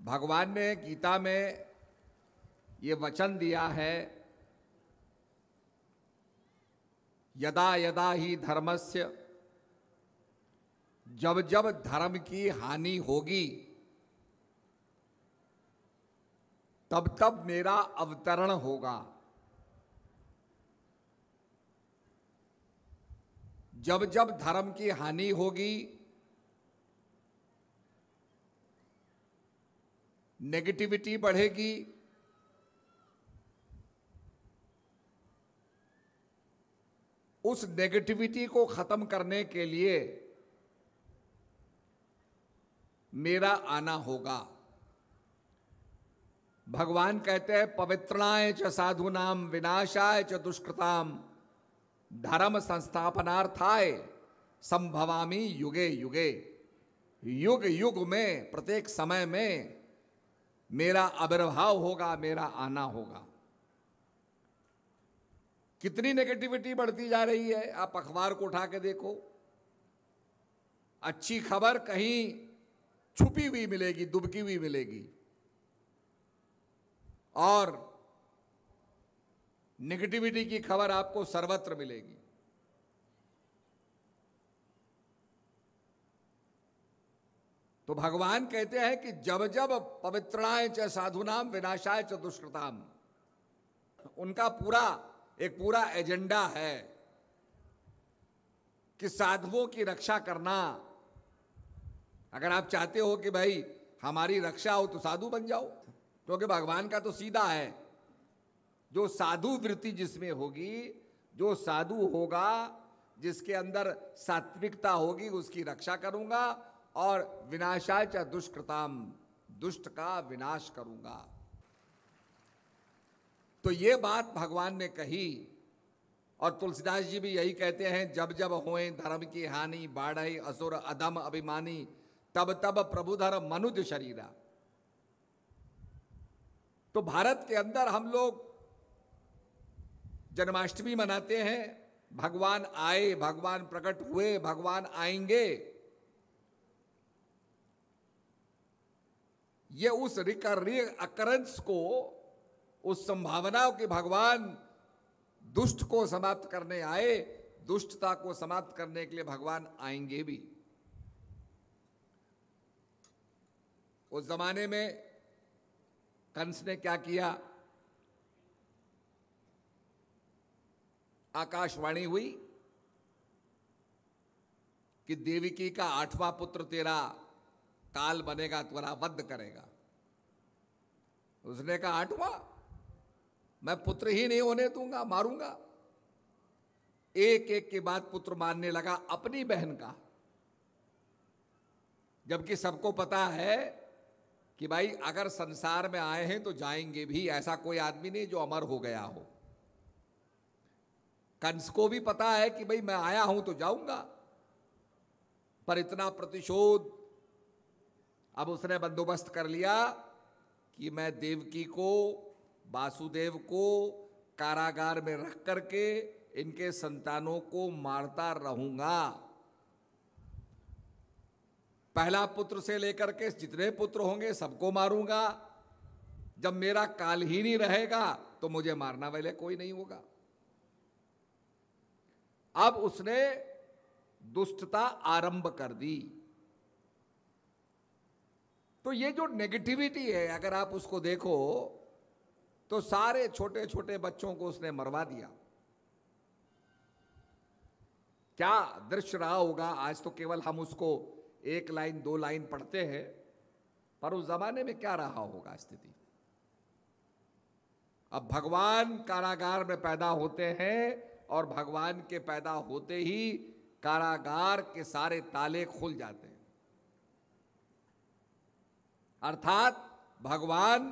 भगवान ने गीता में ये वचन दिया है, यदा यदा ही धर्मस्य, जब जब धर्म की हानि होगी तब तब मेरा अवतरण होगा। जब जब धर्म की हानि होगी, नेगेटिविटी बढ़ेगी, उस नेगेटिविटी को खत्म करने के लिए मेरा आना होगा। भगवान कहते हैं, पवित्रणाय च साधूनाम विनाशाय च दुष्कृताम धर्म संस्थापनार्थाय संभवामि युगे युगे। युग युग में, प्रत्येक समय में मेरा आविर्भाव होगा, मेरा आना होगा। कितनी नेगेटिविटी बढ़ती जा रही है, आप अखबार को उठा के देखो। अच्छी खबर कहीं छुपी हुई मिलेगी, दुबकी हुई मिलेगी, और नेगेटिविटी की खबर आपको सर्वत्र मिलेगी। तो भगवान कहते हैं कि जब जब पवित्रणाय च साधुनाम विनाशाय च दुष्कृताम, उनका एक पूरा एजेंडा है कि साधुओं की रक्षा करना। अगर आप चाहते हो कि भाई हमारी रक्षा हो तो साधु बन जाओ, क्योंकि भगवान का तो सीधा है, जो साधु वृत्ति जिसमें होगी, जो साधु होगा, जिसके अंदर सात्विकता होगी, उसकी रक्षा करूंगा, और विनाशाय च दुष्कृताम, दुष्ट का विनाश करूंगा। तो ये बात भगवान ने कही, और तुलसीदास जी भी यही कहते हैं, जब जब होए धर्म की हानि, बाढ़ई असुर अधम अभिमानी, तब तब प्रभुधर मनुज शरीरा। तो भारत के अंदर हम लोग जन्माष्टमी मनाते हैं। भगवान आए, भगवान प्रकट हुए, भगवान आएंगे। ये उस रिकरिंग अकरेंस को, उस संभावना कि भगवान दुष्ट को समाप्त करने आए, दुष्टता को समाप्त करने के लिए भगवान आएंगे भी। उस जमाने में कंस ने क्या किया? आकाशवाणी हुई कि देवकी का 8वां पुत्र तेरा काल बनेगा, तुम्हारा वध करेगा। उसने कहा 8वां? मैं पुत्र ही नहीं होने दूंगा, मारूंगा। एक एक के बाद पुत्र मारने लगा, अपनी बहन का, जबकि सबको पता है कि भाई अगर संसार में आए हैं तो जाएंगे भी। ऐसा कोई आदमी नहीं जो अमर हो गया हो। कंस को भी पता है कि भाई मैं आया हूं तो जाऊंगा, पर इतना प्रतिशोध अब उसने बंदोबस्त कर लिया कि मैं देवकी को, वासुदेव को कारागार में रख करके इनके संतानों को मारता रहूंगा। पहला पुत्र से लेकर के जितने पुत्र होंगे सबको मारूंगा। जब मेरा काल ही नहीं रहेगा तो मुझे मारना वाले कोई नहीं होगा। अब उसने दुष्टता आरंभ कर दी। तो ये जो नेगेटिविटी है, अगर आप उसको देखो तो सारे छोटे छोटे बच्चों को उसने मरवा दिया। क्या दृश्य रहा होगा। आज तो केवल हम उसको 1 लाइन 2 लाइन पढ़ते हैं, पर उस जमाने में क्या रहा होगा स्थिति। अब भगवान कारागार में पैदा होते हैं, और भगवान के पैदा होते ही कारागार के सारे ताले खुल जाते हैं। अर्थात भगवान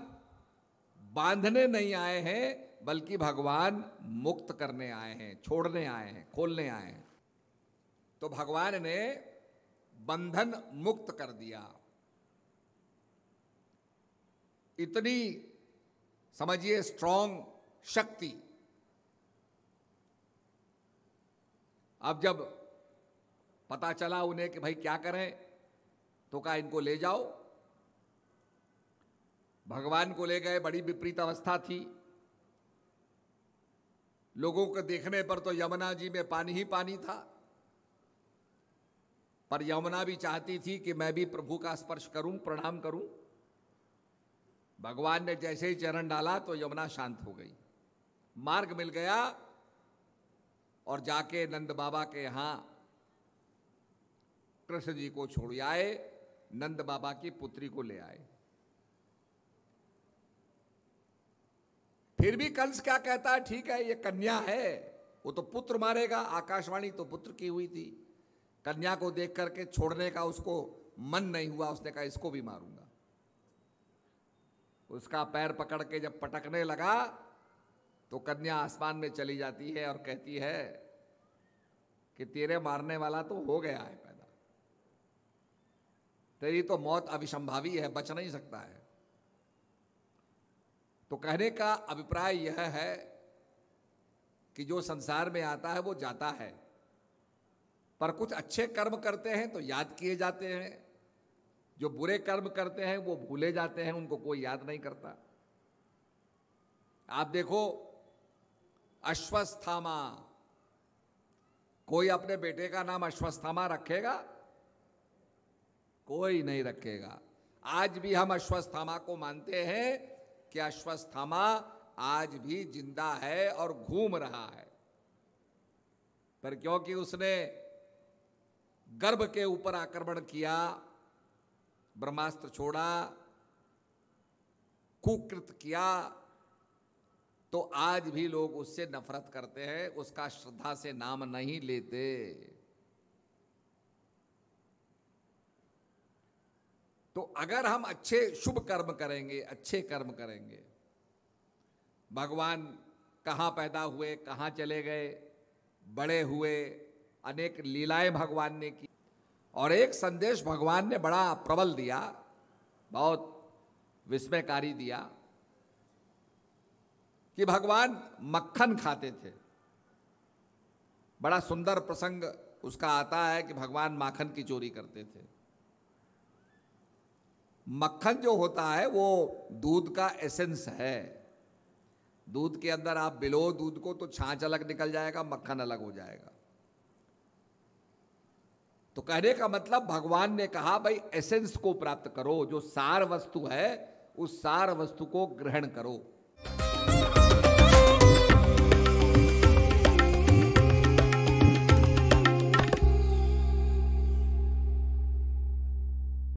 बांधने नहीं आए हैं, बल्कि भगवान मुक्त करने आए हैं, छोड़ने आए हैं, खोलने आए हैं। तो भगवान ने बंधन मुक्त कर दिया। इतनी समझिए स्ट्रॉन्ग शक्ति। अब जब पता चला उन्हें कि भाई क्या करें, तो कहा इनको ले जाओ भगवान को ले गए, बड़ी विपरीत अवस्था थी। लोगों को देखने पर तो यमुना जी में पानी ही पानी था, पर यमुना भी चाहती थी कि मैं भी प्रभु का स्पर्श करूं, प्रणाम करूं। भगवान ने जैसे ही चरण डाला तो यमुना शांत हो गई, मार्ग मिल गया, और जाके नंद बाबा के यहां कृष्ण जी को छोड़ आए, नंद बाबा की पुत्री को ले आए। फिर भी कंस क्या कहता है, ठीक है ये कन्या है, वो तो पुत्र मारेगा, आकाशवाणी तो पुत्र की हुई थी। कन्या को देख करके छोड़ने का उसको मन नहीं हुआ, उसने कहा इसको भी मारूंगा। उसका पैर पकड़ के जब पटकने लगा तो कन्या आसमान में चली जाती है और कहती है कि तेरे मारने वाला तो हो गया है पैदा, तेरी तो मौत अविसंभावी है, बच नहीं सकता है। तो कहने का अभिप्राय यह है कि जो संसार में आता है वो जाता है, पर कुछ अच्छे कर्म करते हैं तो याद किए जाते हैं, जो बुरे कर्म करते हैं वो भूले जाते हैं, उनको कोई याद नहीं करता। आप देखो अश्वत्थामा, कोई अपने बेटे का नाम अश्वत्थामा रखेगा? कोई नहीं रखेगा। आज भी हम अश्वत्थामा को मानते हैं कि अश्वत्थामा आज भी जिंदा है और घूम रहा है, पर क्योंकि उसने गर्भ के ऊपर आक्रमण किया, ब्रह्मास्त्र छोड़ा, कुकृत किया, तो आज भी लोग उससे नफरत करते हैं, उसका श्रद्धा से नाम नहीं लेते। तो अगर हम अच्छे शुभ कर्म करेंगे, अच्छे कर्म करेंगे, भगवान कहाँ पैदा हुए, कहाँ चले गए, बड़े हुए, अनेक लीलाएं भगवान ने की, और एक संदेश भगवान ने बड़ा प्रबल दिया, बहुत विस्मयकारी दिया, कि भगवान मक्खन खाते थे। बड़ा सुंदर प्रसंग उसका आता है कि भगवान माखन की चोरी करते थे। मक्खन जो होता है वो दूध का एसेंस है। दूध के अंदर आप बिलो दूध को तो छाछ अलग निकल जाएगा, मक्खन अलग हो जाएगा। तो कहने का मतलब भगवान ने कहा भाई एसेंस को प्राप्त करो, जो सार वस्तु है उस सार वस्तु को ग्रहण करो।